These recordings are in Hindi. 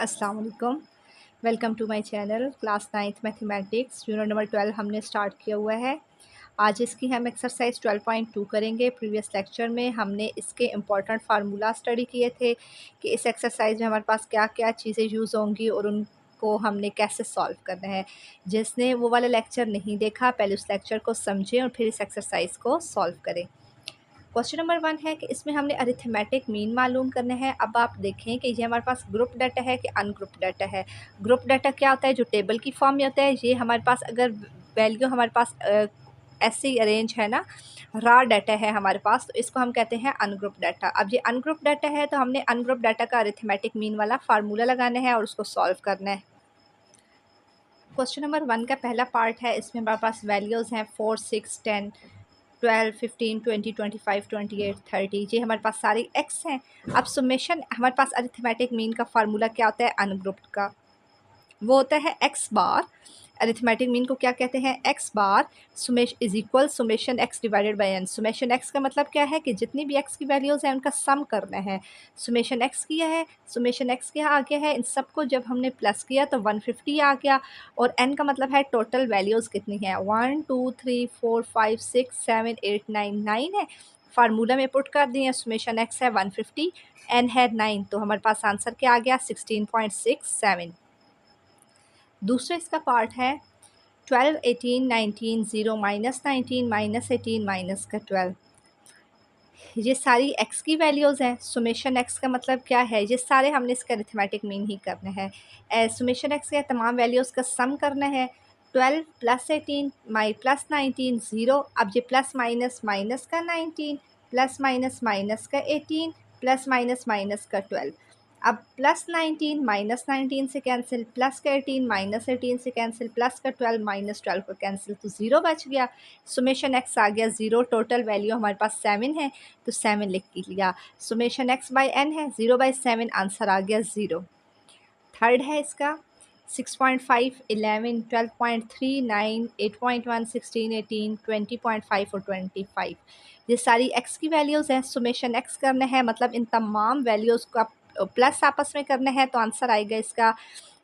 अस्सलाम वालेकुम। Welcome to my channel. Class 9th mathematics unit number 12 हमने स्टार्ट किया हुआ है। आज इसकी हम एक्सरसाइज 12.2 करेंगे। प्रीवियस लेक्चर में हमने इसके इम्पॉर्टेंट फार्मूला स्टडी किए थे कि इस एक्सरसाइज में हमारे पास क्या क्या चीज़ें यूज़ होंगी और उनको हमने कैसे सॉल्व करना है। जिसने वो वाला लेक्चर नहीं देखा, पहले उस लेक्चर को समझें और फिर इस एक्सरसाइज को सॉल्व करें। क्वेश्चन नंबर 1 है कि इसमें हमने अरिथमेटिक मीन मालूम करना है। अब आप देखें कि ये हमारे पास ग्रुप डाटा है कि अनग्रुप डाटा है। ग्रुप डाटा क्या होता है? जो टेबल की फॉर्म में होता है। ये हमारे पास अगर वैल्यू हमारे पास ऐसे ही अरेंज है ना, रा डाटा है हमारे पास, तो इसको हम कहते हैं अनग्रुप डाटा। अब ये अनग्रुप डाटा है तो हमने अनग्रुप डाटा का अरिथमेटिक मीन वाला फार्मूला लगाना है और उसको सॉल्व करना है। क्वेश्चन नंबर 1 का पहला पार्ट है। इसमें हमारे पास वैल्यूज़ हैं 4, 6, 10, 12, 15, 20, 25, 28, 30। ये हमारे पास सारी एक्स हैं। अब सुमेशन हमारे पास अरिथमेटिक मीन का फार्मूला क्या होता है? अनग्रुप्ड का वो होता है एक्स बार। अरिथमेटिक मीन को क्या कहते हैं? X bar summation is equal summation X divided by N. Summation X का मतलब क्या है कि जितनी भी एक्स की वैल्यूज़ हैं उनका सम करना है। सुमेशन एक्स किया है, सुमेशन एक्स क्या आ गया है, इन सबको जब हमने प्लस किया तो 150 आ गया। और एन का मतलब है टोटल वैल्यूज़ कितनी है। 1 2 3 4 5 6 7 8 9 9 है। फार्मूला में पुट कर दिए। सुमेशन एक्स है 150, एन है 9, तो हमारे पास आंसर क्या आ गया? 16.67। दूसरा इसका पार्ट है 12, 18, 19, 0, -19, -18, माइनस का 12। ये सारी एक्स की वैल्यूज़ हैं। सुमेशन एक्स का मतलब क्या है? ये सारे हमने इसका अरिथमेटिक मीन ही करना है। सुमेशन एक्स के तमाम वैल्यूज़ का सम करना है। 12 + 18 + 19 0। अब ये प्लस माइनस माइनस का 19 प्लस माइनस माइनस का 18 प्लस माइनस माइनस का 12। अब +19 -19 से कैंसिल, प्लस का 18 -18 से कैंसिल, प्लस का 12 -12 को कैंसिल, तो 0 बच गया। सुमेशन एक्स आ गया 0। टोटल वैल्यू हमारे पास 7 है तो 7 लिख लिया। सुमेशन एक्स बाय एन है 0/7, आंसर आ गया 0। थर्ड है इसका 6.5, 11, 12.3, 9, 8.1, 16, 18, 20.5 और 25। ये सारी एक्स की वैल्यूज़ हैं। सुमेशन एक्स करना है, मतलब इन तमाम वैल्यूज़ को प्लस आपस में करना है, तो आंसर आएगा इसका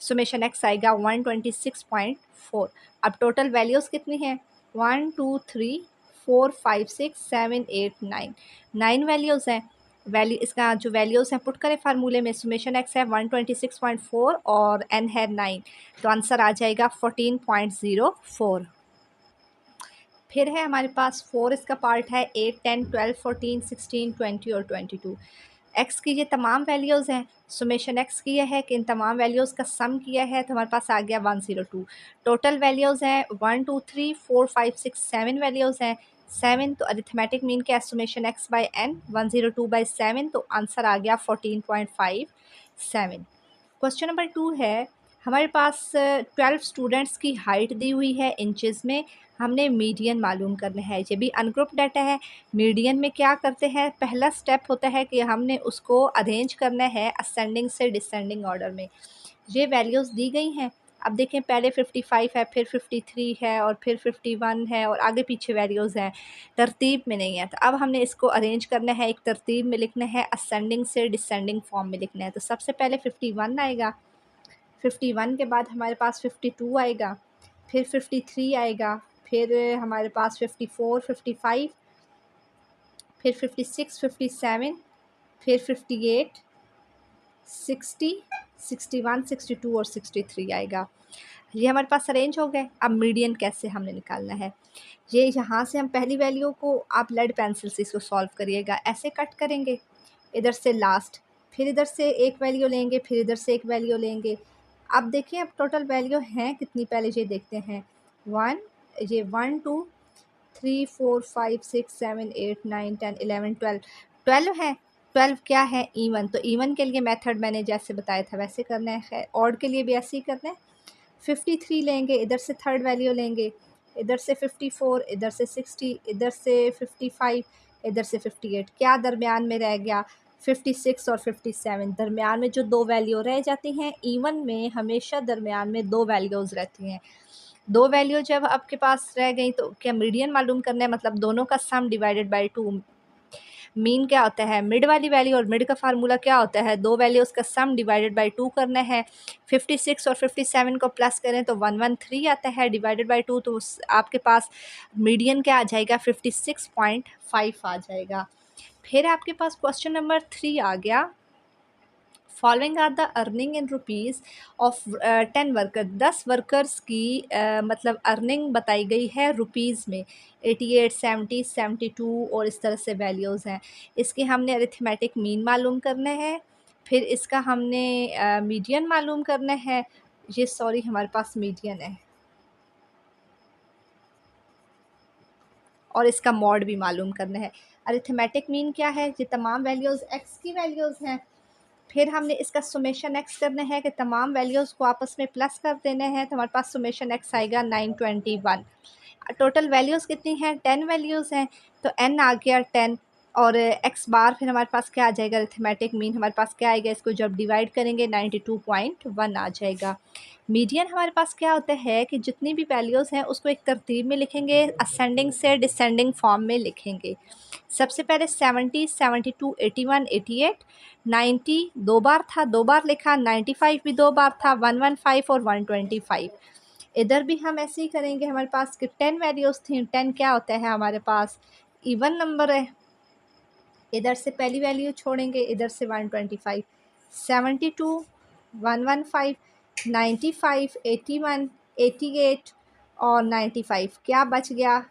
सुमेशन एक्स आएगा 126.4। अब टोटल वैल्यूज़ कितनी हैं? 1 2 3 4 5 6 7 8 9 9 वैल्यूज़ हैं। वैल्यू इसका जो वैल्यूज़ हैं पुट करें फार्मूले में। सुमेशन एक्स है 126.4 और एन है 9, तो आंसर आ जाएगा 14.04। फिर है हमारे पास 4 इसका पार्ट है 8, 10, 12, 14, 16, 20 और 22। एक्स की ये तमाम वैल्यूज़ हैं। सुमेशन एक्स किया है कि इन तमाम वैल्यूज़ का सम किया है, तो हमारे पास आ गया 102। टोटल वैल्यूज़ हैं 1 2 3 4 5 6 7 वैल्यूज़ हैं। 7 तो अरिथमेटिक मीन क्या है? सुमेशन एक्स बाय एन 102/7, तो आंसर आ गया 14.57। क्वेश्चन नंबर 2 है। हमारे पास 12 स्टूडेंट्स की हाइट दी हुई है इंचेस में। हमने मीडियन मालूम करना है। ये भी अनग्रुप डाटा है। मीडियन में क्या करते हैं? पहला स्टेप होता है कि हमने उसको अरेंज करना है असेंडिंग से डिसेंडिंग ऑर्डर में। ये वैल्यूज़ दी गई हैं। अब देखें, पहले 55 है, फिर 53 है और फिर 51 है और आगे पीछे वैल्यूज़ हैं, तरतीब में नहीं है। तो अब हमने इसको अरेंज करना है, एक तरतीब में लिखना है, असेंडिंग से डिसेंडिंग फॉर्म में लिखना है। तो सबसे पहले 51 आएगा, 51 के बाद हमारे पास 52 आएगा, फिर 53 आएगा, फिर हमारे पास 54, 55, फिर 56, 57, फिर 58, 60, 61, 62 और 63 आएगा। ये हमारे पास अरेंज हो गए। अब मीडियन कैसे हमने निकालना है? ये यहाँ से हम पहली वैल्यू को आप लेड पेंसिल से इसको सॉल्व करिएगा। ऐसे कट करेंगे, इधर से लास्ट, फिर इधर से एक वैल्यू लेंगे, फिर इधर से एक वैल्यू लेंगे। अब देखिए अब टोटल वैल्यू हैं कितनी, पहले ये देखते हैं। 1, ये 1 2 3 4 5 6 7 8 9 10 11 12 12 है। 12 क्या है? इवन। तो इवन के लिए मेथड मैंने जैसे बताया था वैसे करना है। खैर, ऑड के लिए भी ऐसे ही करना है। 53 लेंगे, इधर से थर्ड वैल्यू लेंगे, इधर से 54, इधर से 60, इधर से 55, इधर से 58। क्या दरमियान में रह गया? 56 और 57। दरमियान में जो दो वैल्यू रह जाती हैं, इवन में हमेशा दरमियान में दो वैल्यूज़ रहती हैं। दो वैल्यू जब आपके पास रह गई तो क्या मीडियन मालूम करना है, मतलब दोनों का सम डिवाइडेड बाय 2। मीन क्या होता है, मिड वाली वैल्यू, और मिड का फार्मूला क्या होता है, दो वैल्यूज़ का सम डिवाइडेड बाई 2 करना है। 56 और 57 को प्लस करें तो 113 आता है, डिवाइडेड बाई 2, तो आपके पास मीडियन क्या आ जाएगा, 56.5 आ जाएगा। फिर आपके पास क्वेश्चन नंबर 3 आ गया, following are the earning in rupees of 10 worker, 10 workers की मतलब अर्निंग बताई गई है रुपीज़ में, 88, 70, 72 और इस तरह से वैल्यूज़ हैं। इसके हमने अरिथमेटिक मीन मालूम करना है, फिर इसका हमने मीडियन मालूम करना है, ये सॉरी हमारे पास मीडियन है, और इसका मॉड भी मालूम करना है। अरिथमेटिक मीन क्या है, ये तमाम वैल्यूज़ एक्स की वैल्यूज़ हैं। फिर हमने इसका सुमेशन एक्स करना है कि तमाम वैल्यूज़ को आपस में प्लस कर देना है, तो हमारे पास सुमेशन एक्स आएगा 921। टोटल वैल्यूज़ कितनी हैं, 10 वैल्यूज़ हैं, तो एन आ गया 10 और एक्स बार, फिर हमारे पास क्या आ जाएगा, अरिथमेटिक मीन हमारे पास क्या आएगा, इसको जब डिवाइड करेंगे 92.1 आ जाएगा। मीडियन हमारे पास क्या होता है कि जितनी भी वैल्यूज़ हैं उसको एक तरतीब में लिखेंगे, असेंडिंग से डिसेंडिंग फॉर्म में लिखेंगे। सबसे पहले 70, 72, 81, 88, 90 दो बार था, दो बार लिखा, 95 भी दो बार था, 115 और 125। इधर भी हम ऐसे ही करेंगे, हमारे पास कि 10 वैल्यूज़ थी, 10 क्या होता है हमारे पास इवन नंबर है, इधर से पहली वैल्यू छोड़ेंगे, इधर से 125, 72, 115, 95, 81, 88 और 95, क्या बच गया,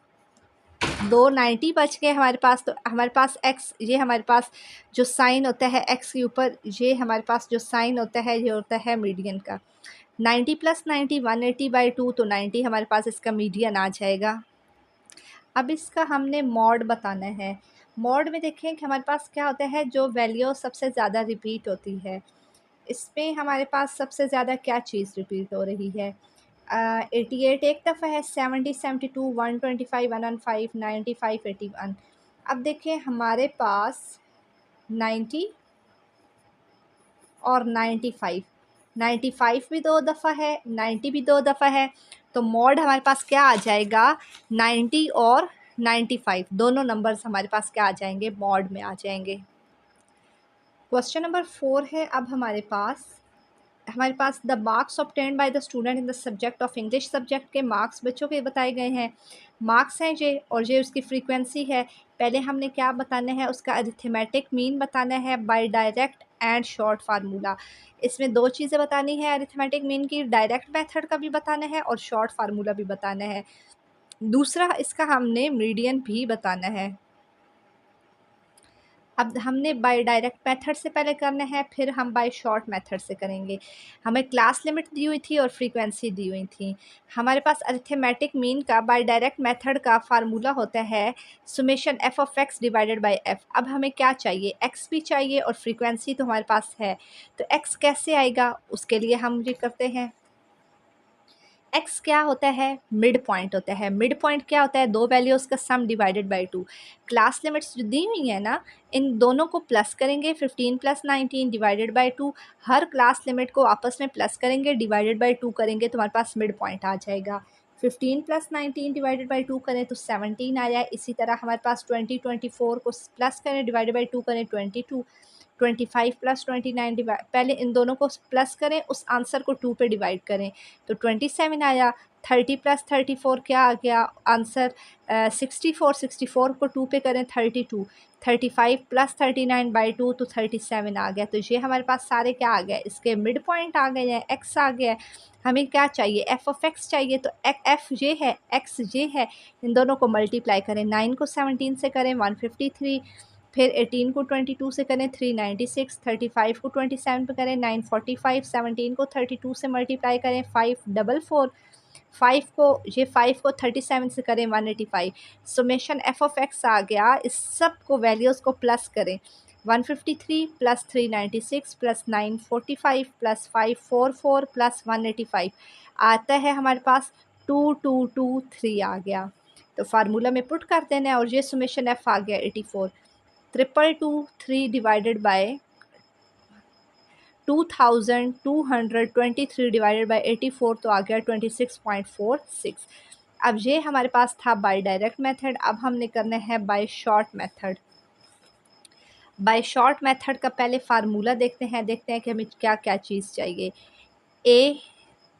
दो 90 बच गए हमारे पास। तो हमारे पास एक्स, ये हमारे पास जो साइन होता है एक्स के ऊपर, ये हमारे पास जो साइन होता है ये होता है मीडियन का। 90 + 90 180/2, तो 90 हमारे पास इसका मीडियन आ जाएगा। अब इसका हमने मॉड बताना है। मॉड में देखें कि हमारे पास क्या होता है, जो वैल्यू सबसे ज़्यादा रिपीट होती है, इसमें हमारे पास सबसे ज़्यादा क्या चीज़ रिपीट हो रही है। 88 एक दफ़ा है, 70, 72, 125, 115, 95, 81। अब देखें हमारे पास 90 और 95, 95 भी दो दफ़ा है, 90 भी दो दफ़ा है, तो मॉड हमारे पास क्या आ जाएगा, 90 और 95 दोनों नंबर्स हमारे पास क्या आ जाएंगे, मॉड में आ जाएंगे। क्वेश्चन नंबर 4 है अब हमारे पास the marks obtained by the student in the subject of English, subject के मार्क्स बच्चों के बताए गए हैं, मार्क्स हैं ये, और ये उसकी फ्रीक्वेंसी है। पहले हमने क्या बताना है, उसका अरिथमेटिक मीन बताना है by direct and short formula. इसमें दो चीज़ें बतानी है, अरिथमेटिक मीन की डायरेक्ट मेथड का भी बताना है और शॉर्ट फार्मूला भी बताना है। दूसरा इसका हमने मीडियन भी बताना है। अब हमने बाय डायरेक्ट मेथड से पहले करना है, फिर हम बाय शॉर्ट मेथड से करेंगे। हमें क्लास लिमिट दी हुई थी और फ्रीक्वेंसी दी हुई थी। हमारे पास अरिथमेटिक मीन का बाय डायरेक्ट मेथड का फार्मूला होता है summation F of x divided bye F. अब हमें क्या चाहिए, एक्स भी चाहिए और फ्रीक्वेंसी तो हमारे पास है, तो एक्स कैसे आएगा, उसके लिए हम ये करते हैं, एक्स क्या होता है, मिड पॉइंट होता है। मिड पॉइंट क्या होता है, दो वैल्यूज़ का सम डिवाइडेड बाय 2। क्लास लिमिट्स जो दी हुई है ना, इन दोनों को प्लस करेंगे, 15 + 19 divided by 2, her class limit को आपस में प्लस करेंगे, डिवाइडेड बाय 2 करेंगे, तो हमारे पास मिड पॉइंट आ जाएगा। 15 + 19 डिवाइडेड बाय 2 करें तो 17 आया। इसी तरह हमारे पास 20, 24 को प्लस करें, डिवाइडेड बाय 2 करें 22, 25 + 29 डिवाइड, पहले इन दोनों को प्लस करें, उस आंसर को 2 पे डिवाइड करें तो 27 आया। 30 + 34 क्या आ गया आंसर, 64, 64 को 2 पे करें 32, 35 + 39/2 तो 37 आ गया। तो ये हमारे पास सारे क्या आ गए, इसके मिड पॉइंट आ गए हैं, एक्स आ गया है। हमें क्या चाहिए, एफ ऑफ एक्स चाहिए, तो एफ ये है, एक्स ये है, इन दोनों को मल्टीप्लाई करें, 9 को 17 से करें 153, फिर 18 को 22 से करें 396, 35 को 27 पे करें 945, 17 को 32 से मल्टीप्लाई करें 544, 5 को 37 से करें 185। सुमेशन एफ ऑफ एक्स आ गया, इस सब को वैल्यूज़ को प्लस करें, 153 + 396 + 945 + 544 + 185 आता है हमारे पास 2223 आ गया। तो फार्मूला में पुट कर देना है और ये सुमेशन एफ आ गया 84। 223 डिवाइडेड बाय 2223 डिवाइडेड बाय 84 तो आ गया 26.46। अब ये हमारे पास था बाय डायरेक्ट मेथड, अब हमने करना है by short method. By short method का पहले फार्मूला देखते हैं कि हमें क्या क्या चीज़ चाहिए।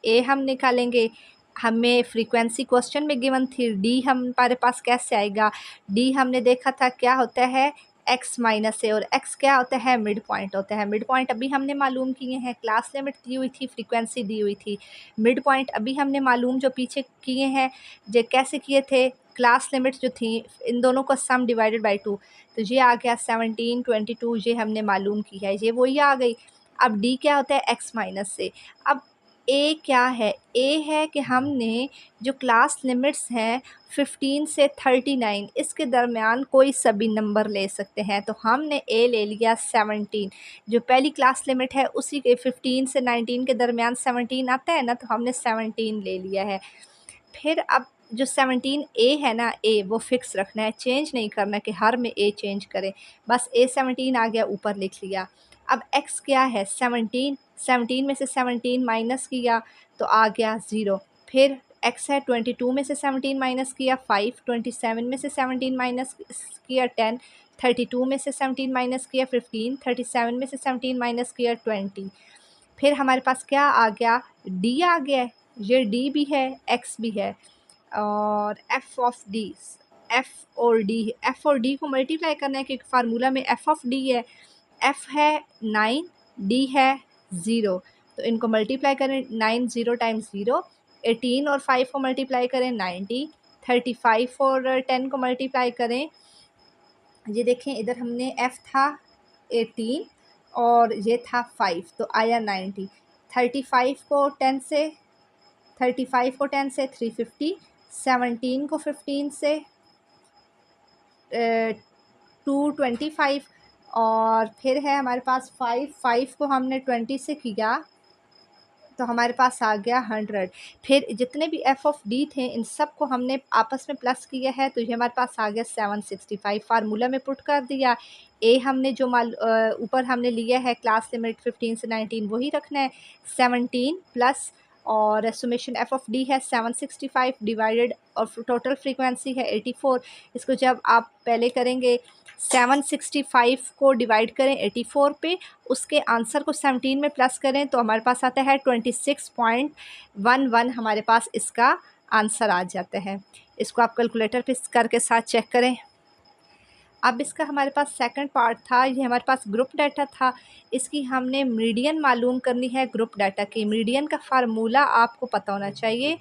ए हम निकालेंगे, हमें फ्रीक्वेंसी क्वेश्चन में गिवन थी। डी हमारे पास कैसे आएगा, डी हमने देखा था क्या होता है x माइनस ए, और x क्या होता है मिड पॉइंट होता है। मिड पॉइंट अभी हमने मालूम किए हैं, क्लास लिमिट दी हुई थी, फ्रीक्वेंसी दी हुई थी। मिड पॉइंट अभी हमने मालूम जो पीछे किए हैं, जो कैसे किए थे, क्लास लिमिट जो थी इन दोनों का सम डिवाइडेड बाई 2, तो ये आ गया 17 22, ये हमने मालूम की है, ये वही आ गई। अब डी क्या होता है x माइनस से। अब ए क्या है, ए है कि हमने जो क्लास लिमिट्स हैं 15 से 39 इसके दरमियान कोई सभी नंबर ले सकते हैं, तो हमने ए ले लिया 17। जो पहली क्लास लिमिट है उसी के 15 से 19 के दरमियान 17 आता है ना, तो हमने 17 ले लिया है। फिर अब जो 17 ए है ना, ए वो फिक्स रखना है, चेंज नहीं करना कि हर में ए चेंज करें, बस ए 17 आ गया, ऊपर लिख लिया। अब x क्या है 17, 17 में से 17 माइनस किया तो आ गया 0। फिर x है 22 में से 17 माइनस किया 5, 27 में से 17 माइनस किया 10, 32 में से 17 माइनस किया 15, 37 में से 17 माइनस किया 20। फिर हमारे पास क्या आ गया, d आ गया, ये d भी है x भी है, और f ऑफ d, f और d को मल्टीप्लाई करना है क्योंकि फार्मूला में f ऑफ d है। f है 9, d है 0, तो इनको मल्टीप्लाई करें, 9 0 टाइम्स 0, 18 और 5 को मल्टीप्लाई करें 90, 35 और 10 को मल्टीप्लाई करें, ये देखें इधर हमने f था 18 और ये था 5, तो आया 90। 35 को 10 से 350, 17 को 15 से 225, और फिर है हमारे पास 5 को हमने 20 से किया तो हमारे पास आ गया 100। फिर जितने भी f ऑफ d थे इन सब को हमने आपस में प्लस किया है, तो ये हमारे पास आ गया 765। फार्मूला में पुट कर दिया, a हमने जो ऊपर हमने लिया है क्लास लिमिट 15 से 19 वही रखना है, 17 प्लस और सुमेशन f ऑफ d है 765 डिवाइडेड, और टोटल फ्रीक्वेंसी है 84। इसको जब आप पहले करेंगे 765 को डिवाइड करें 84 पे, उसके आंसर को 17 में प्लस करें तो हमारे पास आता है 26.11, हमारे पास इसका आंसर आ जाता है। इसको आप कैलकुलेटर पे करके साथ चेक करें। अब इसका हमारे पास सेकंड पार्ट था, ये हमारे पास ग्रुप डाटा था, इसकी हमने मीडियन मालूम करनी है। ग्रुप डाटा की मीडियन का फार्मूला आपको पता होना चाहिए,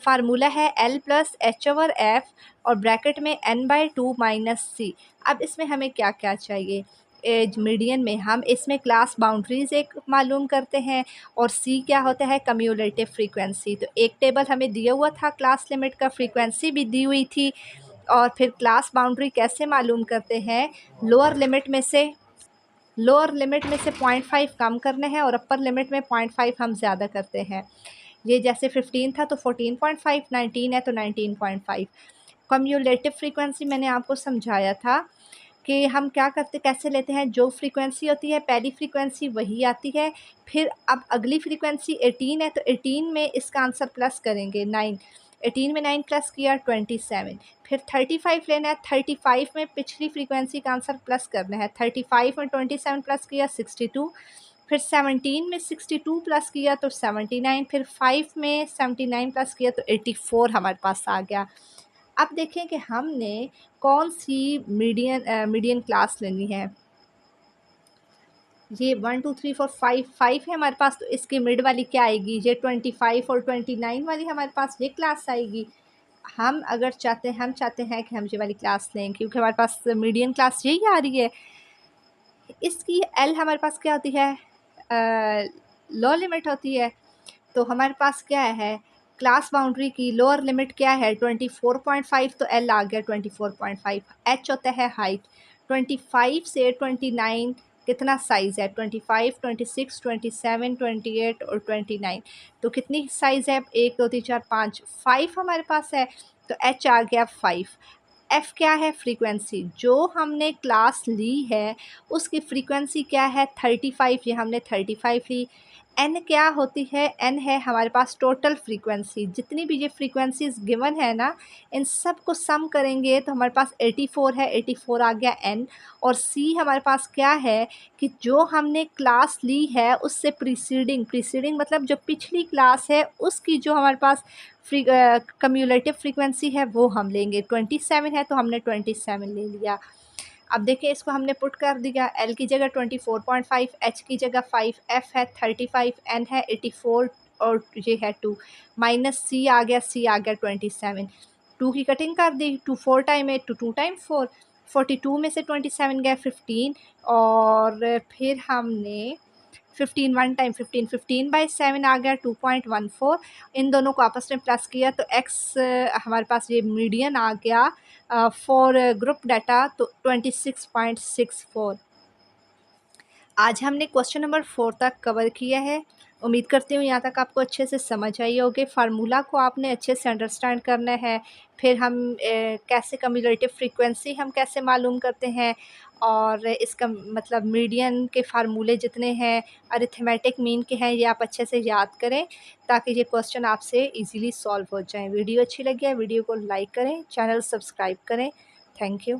फार्मूला है L प्लस H/F और ब्रैकेट में n/2 माइनस सी। अब इसमें हमें क्या क्या चाहिए, एज मीडियन में हम इसमें क्लास बाउंड्रीज़ एक मालूम करते हैं, और सी क्या होता है कम्यूलेटिव फ्रीक्वेंसी। तो एक टेबल हमें दिया हुआ था, क्लास लिमिट का, फ्रीक्वेंसी भी दी हुई थी, और फिर क्लास बाउंड्री कैसे मालूम करते हैं, लोअर लिमिट में से 0.5 कम करना है और अपर लिमिट में 0.5 हम ज़्यादा करते हैं। ये जैसे 15 था तो 14.5, 19 है तो 19.5। कम्यूलेटिव फ्रीक्वेंसी मैंने आपको समझाया था कि हम क्या करते, कैसे लेते हैं, जो फ्रीक्वेंसी होती है पहली फ्रीक्वेंसी वही आती है, फिर अब अगली फ्रीक्वेंसी 18 है तो 18 में इसका आंसर प्लस करेंगे 9, 18 में 9 प्लस किया 27। फिर 35 लेना है, 35 में पिछली फ्रीक्वेंसी का आंसर प्लस करना है, 35 में 27 प्लस किया 62, फिर 17 में 62 प्लस किया तो 79, फिर 5 में 79 प्लस किया तो 84 हमारे पास आ गया। अब देखें कि हमने कौन सी मीडियन क्लास लेनी है। ये 1 2 3 4 5 है हमारे पास, तो इसकी मिड वाली क्या आएगी, ये 25 और 29 वाली हमारे पास ये क्लास आएगी। हम चाहते हैं कि हम ये वाली क्लास लें क्योंकि हमारे पास मीडियन क्लास यही आ रही है। इसकी एल हमारे पास क्या होती है, लो लिमिट होती है, तो हमारे पास क्या है, क्लास बाउंड्री की लोअर लिमिट क्या है 24.5, तो एल आ गया 24.5। एच होता है हाइट, 25 से 29 कितना साइज़ है, 25, 26, 27, 28 और 29, तो कितनी साइज़ है, 1 2 3 4 5, 5 हमारे पास है, तो एच आ गया 5। एफ़ क्या है, फ्रीक्वेंसी, जो हमने क्लास ली है उसकी फ्रीक्वेंसी क्या है 35, ये हमने 35 ली। एन क्या होती है? एन है हमारे पास टोटल फ्रीक्वेंसी, जितनी भी ये फ्रीक्वेंसीज़ गिवन है ना, इन सब को सम करेंगे तो हमारे पास 84 है, 84 आ गया एन। और सी हमारे पास क्या है कि जो हमने क्लास ली है उससे प्रीसीडिंग मतलब जो पिछली क्लास है उसकी जो हमारे पास कम्युलेटिव फ्रीक्वेंसी है वो हम लेंगे। 27 है तो हमने 27 ले लिया। अब देखिए इसको हमने पुट कर दिया, एल की जगह 24.5, एच की जगह 5, एफ है 35, एन है 84 और ये है 2, माइनस सी आ गया, 27। 2 की कटिंग कर दी, 2 4 टाइम 8 2 टाइम 4, 42 में से 27 गया 15, और फिर हमने 15 1 टाइम 15, 15/7 आ गया 2.14। इन दोनों को आपस में प्लस किया तो एक्स हमारे पास ये मीडियन आ गया फॉर ग्रुप डाटा तो 26.64। आज हमने क्वेश्चन नंबर 4 तक कवर किया है। उम्मीद करती हूँ यहाँ तक आपको अच्छे से समझ आई होगी। फार्मूला को आपने अच्छे से अंडरस्टैंड करना है। फिर हम कैसे कम्युलेटिव फ्रीक्वेंसी हम कैसे मालूम करते हैं, और इसका मतलब मीडियन के फार्मूले जितने हैं अरिथमेटिक मीन के हैं ये आप अच्छे से याद करें ताकि ये क्वेश्चन आपसे इजीली सॉल्व हो जाएं। वीडियो अच्छी लगी है वीडियो को लाइक करें, चैनल सब्सक्राइब करें। Thank you.